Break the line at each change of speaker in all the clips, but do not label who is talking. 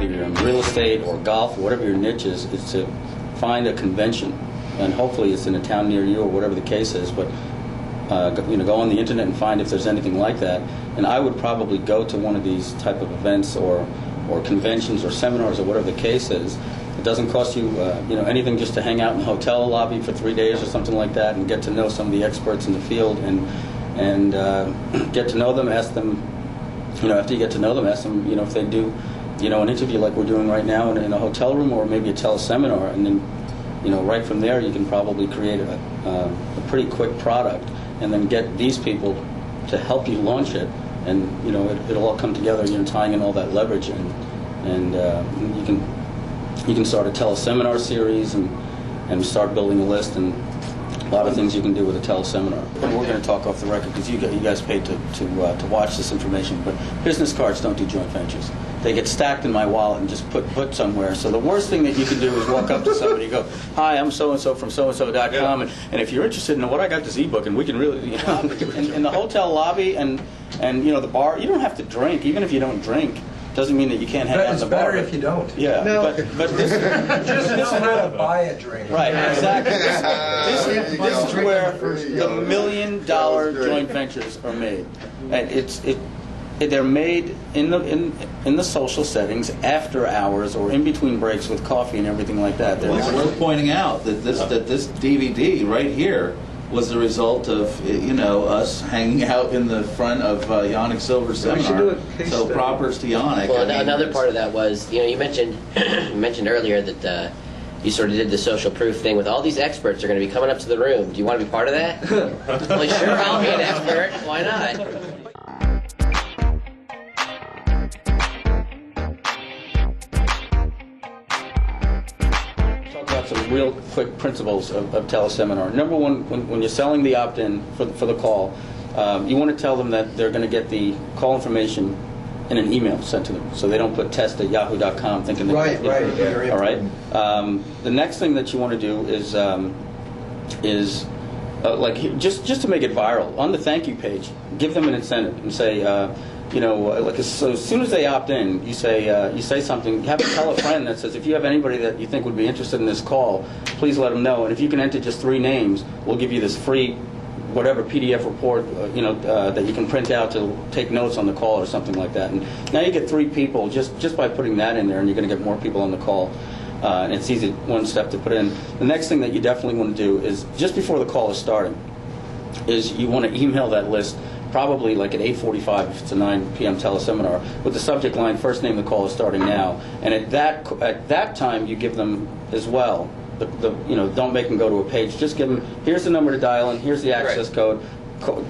whether you're in real estate or golf, or whatever your niche is to find a convention, and hopefully it's in a town near you or whatever the case is. But go on the internet and find if there's anything like that. And I would probably go to one of these type of events or conventions or seminars or whatever the case is. It doesn't cost you anything just to hang out in the hotel lobby for 3 days or something like that and get to know some of the experts in the field and get to know them. Ask them, after you get to know them, ask them, if they do, an interview like we're doing right now in a hotel room or maybe a teleseminar, and then, right from there you can probably create a pretty quick product and then get these people to help you launch it, and it'll all come together. Tying in all that leverage, and you can start a teleseminar series and start building a list, and a lot of things you can do with a teleseminar. And we're going to talk off the record because you guys paid to watch this information, but business cards don't do joint ventures. They get stacked in my wallet and just put somewhere. So the worst thing that you can do is walk up to somebody and go, "Hi, I'm so-and-so from so-and-so.com, and if you're interested in what, I got this ebook, and we can really," in the hotel lobby and the bar, you don't have to drink. Even if you don't drink, doesn't mean that you can't hang out in the bar.
It's better if you don't.
Yeah,
No.
but this
Just know how to buy a drink.
right, exactly. This is where the $1 million joint ventures are made, and they're made in the social settings, after hours or in between breaks with coffee and everything like that.
Well, it's worth pointing out that this DVD right here was the result of us hanging out in the front of Yannick Silver's
We should
seminar.
do a case
So
study.
propers to Yannick.
Well,
I mean,
another
it's-
part of that was, you mentioned earlier that you sort of did the social proof thing with all these experts are going to be coming up to the room. Do you want to be part of that? Well, sure, I'll be an expert. Why not?
Some real quick principles of teleseminar. Number one, when you're selling the opt-in for the call, you want to tell them that they're going to get the call information in an email sent to them, so they don't put test@yahoo.com thinking they're
Right. Very
all right.
important.
The next thing that you want to do is just to make it viral on the thank you page, give them an incentive and say. So as soon as they opt in, you say something. Have to tell a friend that says, if you have anybody that you think would be interested in this call, please let them know. And if you can enter just 3 names, we'll give you this free, whatever PDF report, that you can print out to take notes on the call or something like that. And now you get 3 people just by putting that in there, and you're going to get more people on the call. And it's easy, one step to put in. The next thing that you definitely want to do is just before the call is starting, is you want to email that list. Probably like at 8:45 if it's a 9 p.m. teleseminar, with the subject line, first name of the call is starting now. And at that time, you give them as well. Don't make them go to a page. Just give them, here's the number to dial in, here's the access code.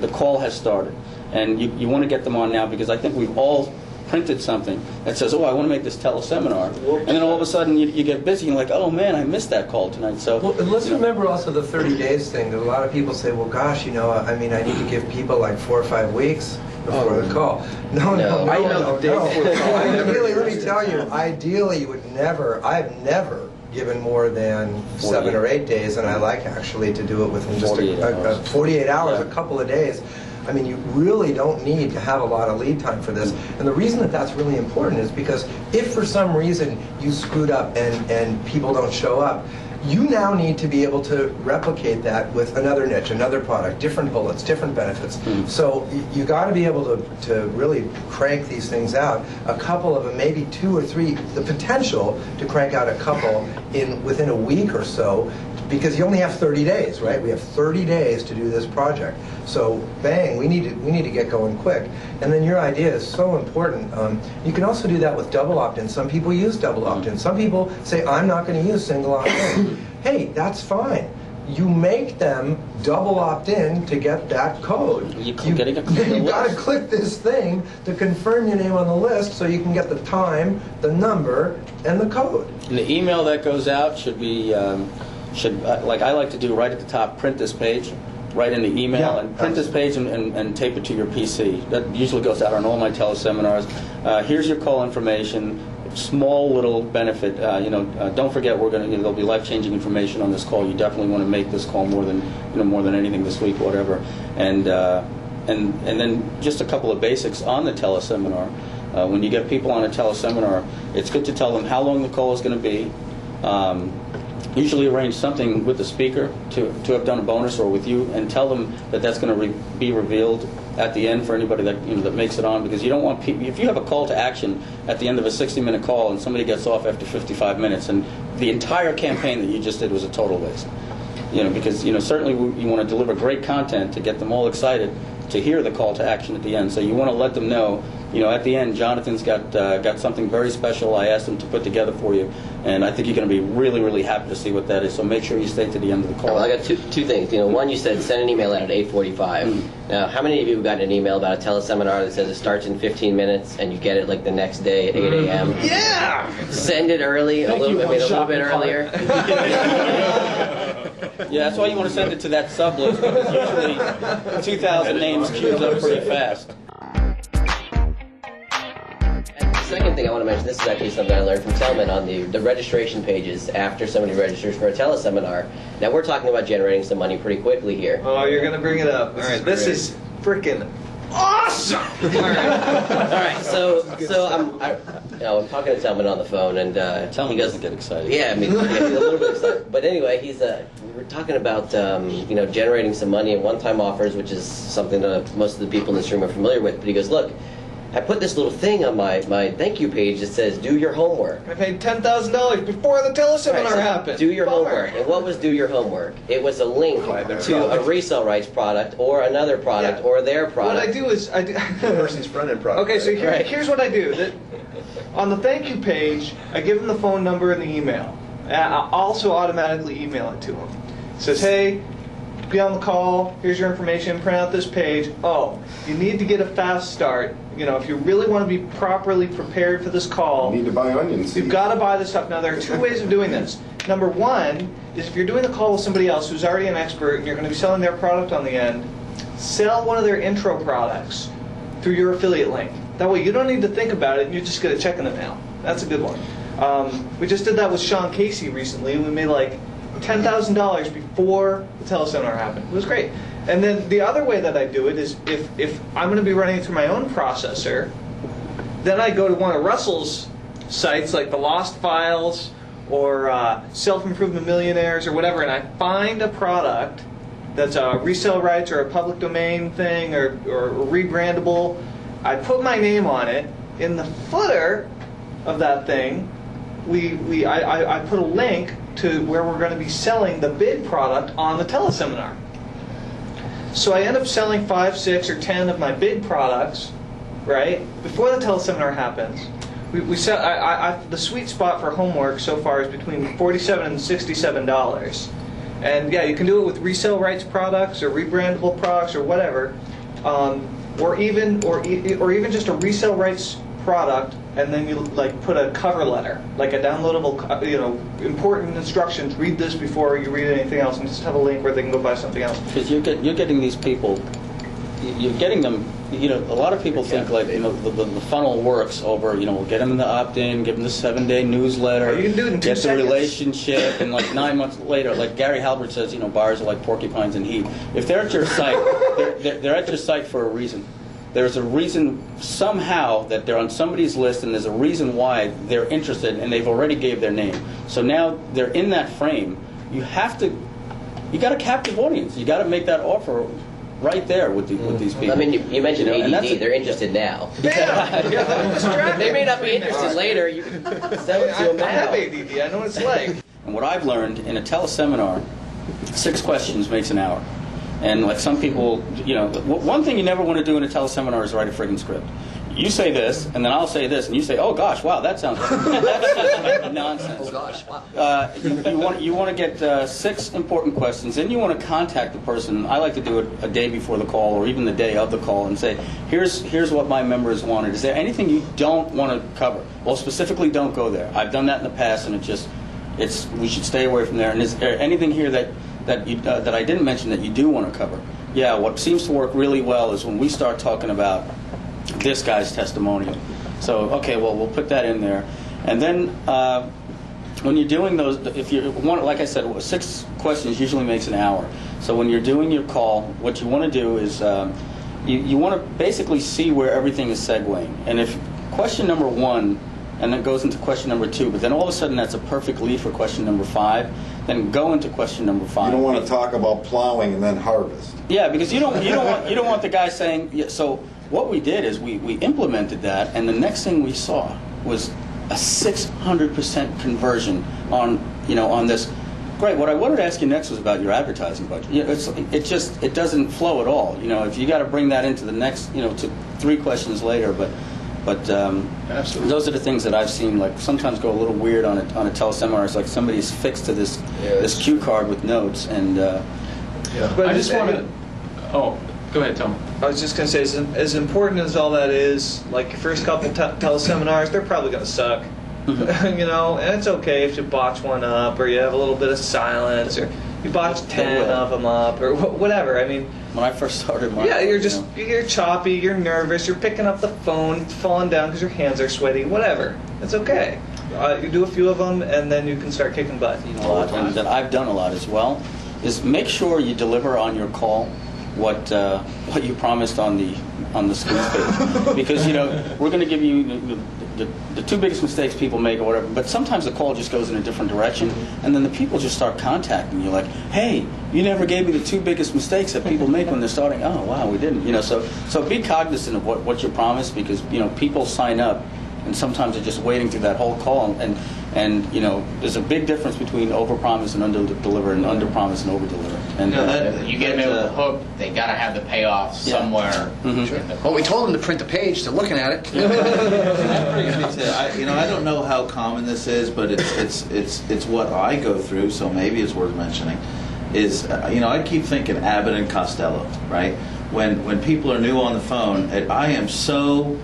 The call has started. And you want to get them on now, because I think we've all printed something that says, "Oh, I want to make this teleseminar," and then all of a sudden you get busy and you're like, "Oh man, I missed that call tonight." So
Well, let's remember also the 30 days thing. That a lot of people say, "Well, gosh, I need to give people like 4 or 5 weeks before the call." No. Ideally, let me tell you, ideally, you would never. I've never given more than 7 or 8 days, and I like actually to do it within just 48 hours,
Yeah.
a couple of days. I mean, you really don't need to have a lot of lead time for this. And the reason that that's really important is because if for some reason you screwed up and people don't show up, you now need to be able to replicate that with another niche, another product, different bullets, different benefits. So you got to be able to really crank these things out. A couple of them, maybe 2 or 3, the potential to crank out a couple within a week or so, because you only have 30 days, right? We have 30 days to do this project. So bang, we need to get going quick. And then your idea is so important. You can also do that with double opt-in. Some people use double opt-in. Some people say, I'm not going to use single opt-in. Hey, that's fine. You make them double opt-in to get that code. You got to click this thing to confirm your name on the list so you can get the time, the number, and the code.
And the email that goes out should be, like I like to do right at the top, print this page, right in the email, and print this page and tape it to your PC. That usually goes out on all my teleseminars. Here's your call information. Small little benefit. Don't forget there'll be life-changing information on this call. You definitely want to make this call more than anything this week, whatever. And then just a couple of basics on the teleseminar. When you get people on a teleseminar, it's good to tell them how long the call is going to be. Usually arrange something with the speaker to have done a bonus or with you, and tell them that that's going to be revealed at the end for anybody that that makes it on, because you don't want people. If you have a call to action at the end of a 60-minute call and somebody gets off after 55 minutes, and the entire campaign that you just did was a total waste. Because certainly you want to deliver great content to get them all excited to hear the call to action at the end. So you want to let them know, at the end, Jonathan's got something very special I asked him to put together for you, and I think you're going to be really, really happy to see what that is. So make sure you stay to the end of the call.
Well, I got two things. One, you said send an email out at 8:45. Now, how many of you have gotten an email about a teleseminar that says it starts in 15 minutes and you get it like the next day at 8 a.m.?
Yeah!
Send it early, a little bit earlier.
Yeah, that's why you want to send it to that sub list, because usually 2,000 names queues up pretty fast.
And the second thing I want to mention, this is actually something I learned from Telman on the registration pages after somebody registers for a teleseminar. Now, we're talking about generating some money pretty quickly here.
Oh, you're going to bring it up. All right, this is freaking awesome!
All right, so I'm talking to Telman on the phone, and
Tell
he
him he
goes,
doesn't get excited.
yeah, he's a little bit excited. But anyway, we were talking about generating some money and one-time offers, which is something that most of the people in this room are familiar with. But he goes, look, I put this little thing on my thank you page that says do your homework.
I paid $10,000 before the teleseminar
Right, so
happened.
do your
Bummer.
homework. And what was do your homework? It was a link to a resale rights product or another product
Yeah.
or their
What
product.
I do is
The person's front-end product.
Okay, so
Right.
here's what I do. On the thank you page, I give them the phone number and the email. I also automatically email it to them. It says, hey, be on the call, here's your information, print out this page. Oh, you need to get a fast start. If you really want to be properly prepared for this call,
You need to buy onion seeds.
you've got to buy this stuff. Now, there are two ways of doing this. Number one is if you're doing a call with somebody else who's already an expert and you're going to be selling their product on the end, sell one of their intro products through your affiliate link. That way you don't need to think about it and you just get a check in the mail. That's a good one. We just did that with Sean Casey recently. We made like $10,000 before the teleseminar happened. It was great. And then the other way that I do it is if I'm going to be running it through my own processor, then I go to one of Russell's sites like the Lost Files or Self-Improvement Millionaires or whatever, and I find a product that's a resale rights or a public domain thing or rebrandable. I put my name on it. In the footer of that thing, I put a link to where we're going to be selling the bid product on the teleseminar. So I end up selling 5, 6, or 10 of my bid products, right, before the teleseminar happens. We sell. The sweet spot for homework so far is between $47 and $67. And yeah, you can do it with resale rights products or rebrandable products or whatever, or even just a resale rights product, and then you put a cover letter, like a downloadable, important instructions. Read this before you read anything else, and just have a link where they can go buy something else.
Because you're getting these people, you're getting them. A lot of people think the funnel works over. We'll get them in the opt-in, give them the 7-day newsletter,
You can do it in 2
get the
seconds.
relationship, and 9 months later, like Gary Halbert says, buyers are like porcupines in heat. If they're at your site, they're at your site for a reason. There's a reason somehow that they're on somebody's list, and there's a reason why they're interested, and they've already gave their name. So now they're in that frame. You got a captive audience. You got to make that offer right there with these people.
I mean, you mentioned
and that's
ADD. They're interested now.
Bam!
They may not be interested later. You can sell it to them
I have
now.
ADD. I know what it's like.
And what I've learned in a teleseminar, 6 questions makes an hour. And like some people, one thing you never want to do in a teleseminar is write a friggin' script. You say this, and then I'll say this, and you say, "Oh gosh, wow, that sounds like nonsense."
Oh gosh, wow.
You want to get 6 important questions, then you want to contact the person. I like to do it a day before the call, or even the day of the call, and say, "Here's what my members wanted. Is there anything you don't want to cover? Well, specifically, don't go there. I've done that in the past, and we should stay away from there. And is there anything here that I didn't mention that you do want to cover?" Yeah, what seems to work really well is when we start talking about this guy's testimonial. So, okay, well, we'll put that in there. And then when you're doing those, if you want, like I said, 6 questions usually makes an hour. So when you're doing your call, what you want to do is you want to basically see where everything is segueing. And if question number 1, and then goes into question number 2, but then all of a sudden that's a perfect lead for question number 5, then go into question number 5.
You don't want to talk about plowing and then harvest.
Yeah, because you don't want the guy saying. Yeah, so what we did is we implemented that, and the next thing we saw was a 600% conversion on this. Great. What I wanted to ask you next was about your advertising budget. It doesn't flow at all. If you got to bring that into the next, to 3 questions later, but
Absolutely.
those are the things that I've seen. Like sometimes go a little weird on a teleseminar. It's like somebody's fixed to this cue card with notes, and
But
I just want to. Oh, go ahead, Tom.
I was just going to say, as important as all that is, like your first couple teleseminars, they're probably going to suck. And it's okay if you botch one up, or you have a little bit of silence, or you botch 10 of them up, or whatever. I mean,
when I first started,
you're choppy, you're nervous, you're picking up the phone, it's falling down because your hands are sweaty, whatever. It's okay. You do a few of them, and then you can start kicking butt.
a lot, and that I've done a lot as well, is make sure you deliver on your call what you promised on the squeeze page, because we're going to give you the 2 biggest mistakes people make or whatever, but sometimes the call just goes in a different direction, and then the people just start contacting you like, hey, you never gave me the 2 biggest mistakes that people make when they're starting. Oh wow, we didn't. So be cognizant of what you promised, because people sign up, and sometimes they're just waiting through that whole call, and there's a big difference between overpromise and underdeliver, and underpromise and overdeliver. And
You get them over the hook, they gotta have the payoff somewhere.
Well, we told them to print the page. They're looking at it.
I don't know how common this is, but it's what I go through, so maybe it's worth mentioning. I keep thinking Abbott and Costello, right? When people are new on the phone, I am so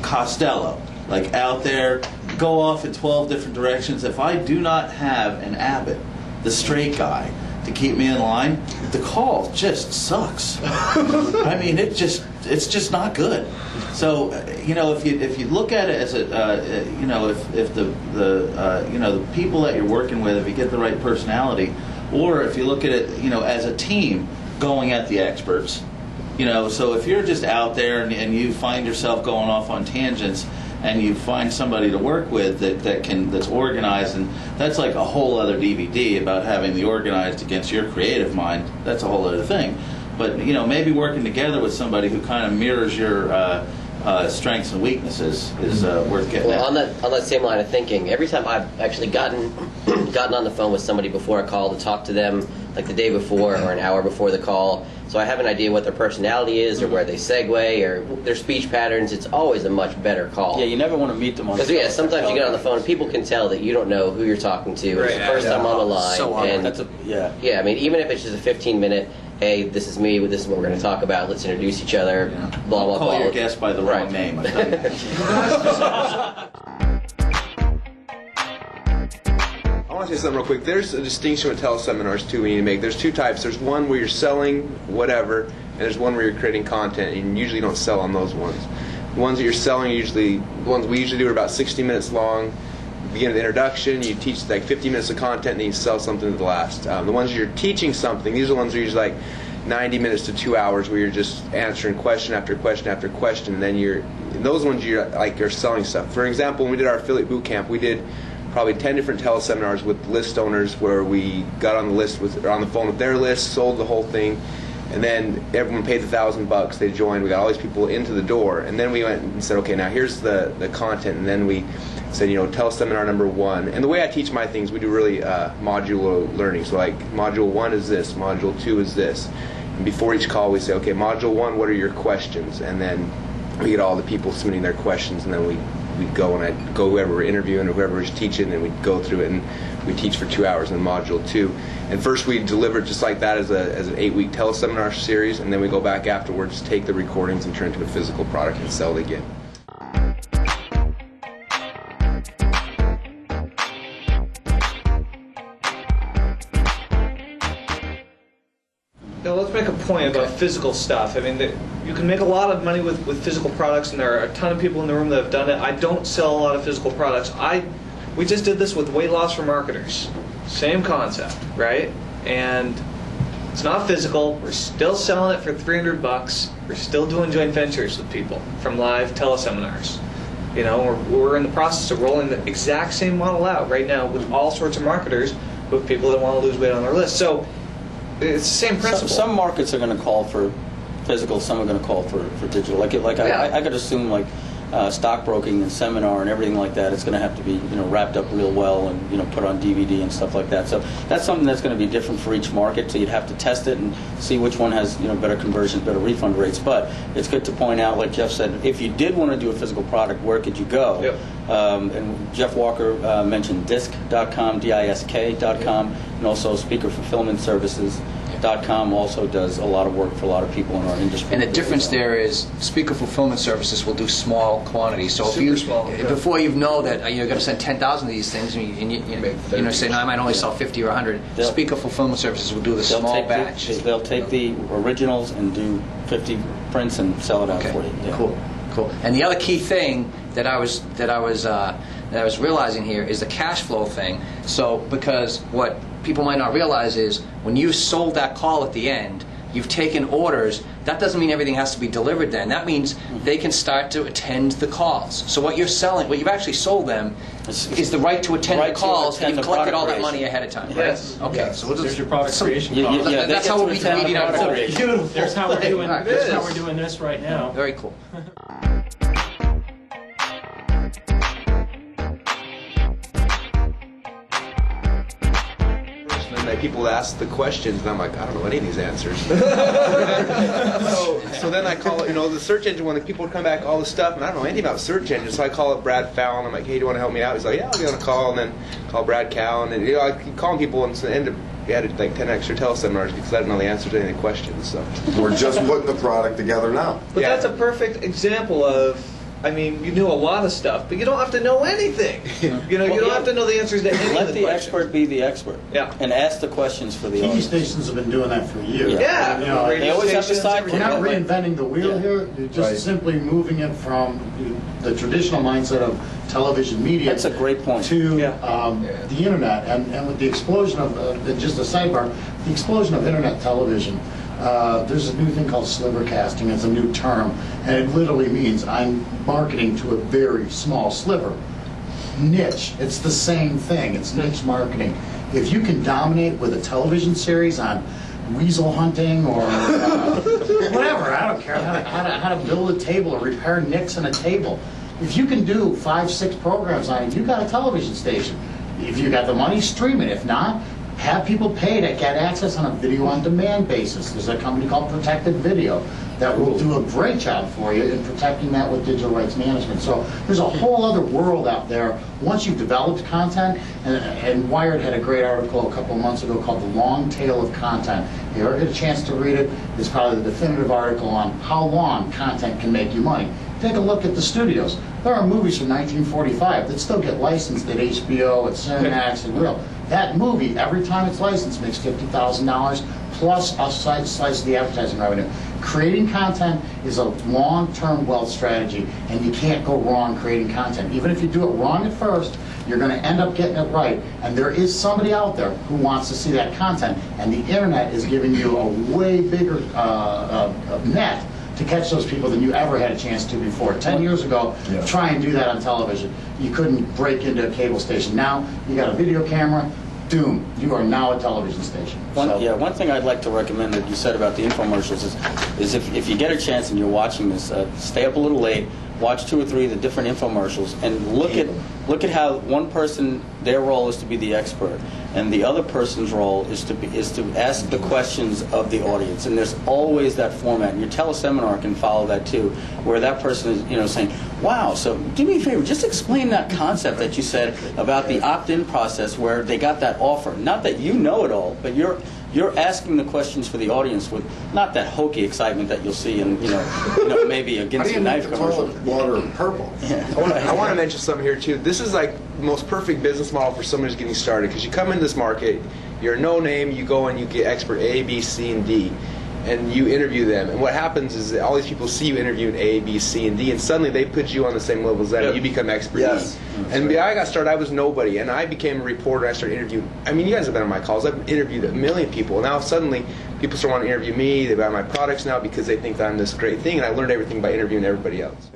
Costello, like out there, go off in 12 different directions. If I do not have an Abbott, the straight guy, to keep me in line, the call just sucks. I mean, it's just not good. So if you look at it as if the people that you're working with, if you get the right personality, or if you look at it as a team going at the experts, so if you're just out there and you find yourself going off on tangents, and you find somebody to work with that's organized, and that's like a whole other DVD about having the organized against your creative mind. That's a whole other thing. But maybe working together with somebody who kind of mirrors your strengths and weaknesses is worth getting.
Well,
at.
on that same line of thinking, every time I've actually gotten on the phone with somebody before a call to talk to them, like the day before or an hour before the call, so I have an idea what their personality is, or where they segue, or their speech patterns, it's always a much better call.
Yeah, you never want to meet them on the phone.
Because sometimes you get on the phone and people can tell that you don't know who you're talking to. It's the first time on the line.
So awkward.
And yeah, I mean, even if it's just a 15-minute, hey, this is me, this is what we're going to talk about, let's introduce each other, blah, blah,
Call
blah.
your guest by the wrong name. I've done that.
I want to say something real quick. There's a distinction with teleseminars too we need to make. There's 2 types. There's one where you're selling whatever, and there's one where you're creating content, and you usually don't sell on those ones. The ones that you're selling the ones we usually do are about 60 minutes long. Begin with the introduction, you teach like 50 minutes of content, and then you sell something to the last. The ones you're teaching something, these are the ones that are usually like 90 minutes to 2 hours, where you're just answering question after question after question, and then those ones you're selling stuff. For example, when we did our affiliate boot camp, we did probably 10 different teleseminars with list owners, where we got on the phone with their list, sold the whole thing, and then everyone paid the $1,000. They joined. We got all these people into the door, and then we went and said, okay, now here's the content, and then we said, teleseminar number 1. And the way I teach my things, we do really modular learning. So like module 1 is this, module 2 is this, and before each call we say, okay, module 1, what are your questions? And then we get all the people submitting their questions, and then we go, and I go whoever we're interviewing or whoever is teaching, and we go through it, and we teach for 2 hours in module 2. And first we deliver it just like that as an 8-week teleseminar series, and then we go back afterwards, take the recordings, and turn it into a physical product and sell it again.
Now let's make a point about physical stuff. I mean, you can make a lot of money with physical products, and there are a ton of people in the room that have done it. I don't sell a lot of physical products. We just did this with weight loss for marketers. Same concept, right? And it's not physical. We're still selling it for $300. We're still doing joint ventures with people from live teleseminars. You know, we're in the process of rolling the exact same model out right now with all sorts of marketers, with people that want to lose weight on their list. So it's the same principle.
Some markets are going to call for physical, some are going to call for digital. I could assume stockbroking and seminar and everything like that, it's going to have to be wrapped up real well and put on DVD and stuff like that. So that's something that's going to be different for each market. So you'd have to test it and see which one has better conversions, better refund rates. But it's good to point out, like Jeff said, if you did want to do a physical product, where could you go?
Yep.
And Jeff Walker mentioned DISC.com, DISK.com, and also Speaker Fulfillment Services.com also does a lot of work for a lot of people in our industry.
And the difference there is Speaker Fulfillment Services will do small quantities. So
Super
if
small, yeah.
before you know that you're going to send 10,000 of these things, and you say, no, I might only sell 50 or 100, Speaker Fulfillment Services will do the small batch.
They'll take the originals and do 50 prints and sell it out for you. Yeah.
Cool. And the other key thing that I was realizing here is the cash flow thing. So because what people might not realize is when you sold that call at the end, you've taken orders. That doesn't mean everything has to be delivered then. That means they can start to attend the calls. So what you're selling, what you've actually sold them, is the right to attend the calls, and you've collected all that money ahead of time. Right?
Yes.
Okay.
Yes.
So
There's your product creation cost.
That's how we'll be weeding out
product
forward.
creation.
There's how we're doing.
Right.
That's how we're doing this right now.
Very cool.
And then people ask the questions, and I'm like, I don't know any of these answers. so then I call it, the search engine one. People would come back, all this stuff, and I don't know anything about search engines. So I call up Brad Fallon. I'm like, hey, do you want to help me out? He's like, yeah, I'll be on a call. And then call Brad Cowan, and I keep calling people, and so we added like 10 extra teleseminars because I didn't know the answers to any of the questions. So
We're just putting the product together now.
But
Yeah.
that's a perfect example of, you knew a lot of stuff, but you don't have to know anything. You don't have to know the answers to any
Let
of the
the
questions.
expert be the expert.
Yeah.
And ask the questions for the
TV
audience.
stations have been doing that for years.
Yeah.
You know,
They always have to side
we're not
like-
reinventing the wheel
Yeah.
here. You're just
Right.
simply moving it from the traditional mindset of television media
That's a great point.
to
Yeah.
the internet. And with the explosion of, just a sidebar, the explosion of internet television, there's a new thing called sliver casting. It's a new term, and it literally means I'm marketing to a very small sliver. Niche, it's the same thing. It's niche marketing. If you can dominate with a television series on weasel hunting or whatever, I don't care, how to build a table or repair nicks in a table. If you can do 5-6 programs on it, you got a television station. If you got the money, stream it. If not, have people pay to get access on a video-on-demand basis. There's a company called Protected Video that will do a great job for you in protecting that with digital rights management. So there's a whole other world out there once you've developed content, and Wired had a great article a couple of months ago called The Long Tail of Content. If you ever get a chance to read it, it's probably the definitive article on how long content can make you money. Take a look at the studios. There are movies from 1945 that still get licensed at HBO, at Cinemax, and Real. That movie, every time it's licensed, makes $50,000 plus a slice of the advertising revenue. Creating content is a long-term wealth strategy, and you can't go wrong creating content. Even if you do it wrong at first, you're going to end up getting it right. And there is somebody out there who wants to see that content, and the internet is giving you a way bigger net to catch those people than you ever had a chance to before. 10 years ago, try and do that on television. You couldn't break into a cable station. Now, you got a video camera, doom, you are now a television station.
One thing I'd like to recommend that you said about the infomercials is if you get a chance and you're watching this, stay up a little late, watch 2 or 3 of the different infomercials, and look at how one person, their role is to be the expert, and the other person's role is to ask the questions of the audience. And there's always that format. And your teleseminar can follow that too, where that person is saying, wow, so do me a favor, just explain that concept that you said about the opt-in process where they got that offer. Not that you know it all, but you're asking the questions for the audience with not that hokey excitement that you'll see in maybe a
How do
Ginsu
you
knife
make the
commercial.
toilet water purple?
I want to mention something here too. This is like the most perfect business model for someone who's getting started, because you come into this market, you're a no name, you go and you get expert A, B, C, and D, and you interview them. And what happens is that all these people see you interviewing A, B, C, and D, and suddenly they put you on the same level as them, and you become expert
Yes.
E. And when I got started, I was nobody, and I became a reporter. I started interviewing. I mean, you guys have been on my calls. I've interviewed a million people. Now suddenly, people start wanting to interview me. They buy my products now because they think that I'm this great thing, and I learned everything by interviewing everybody else.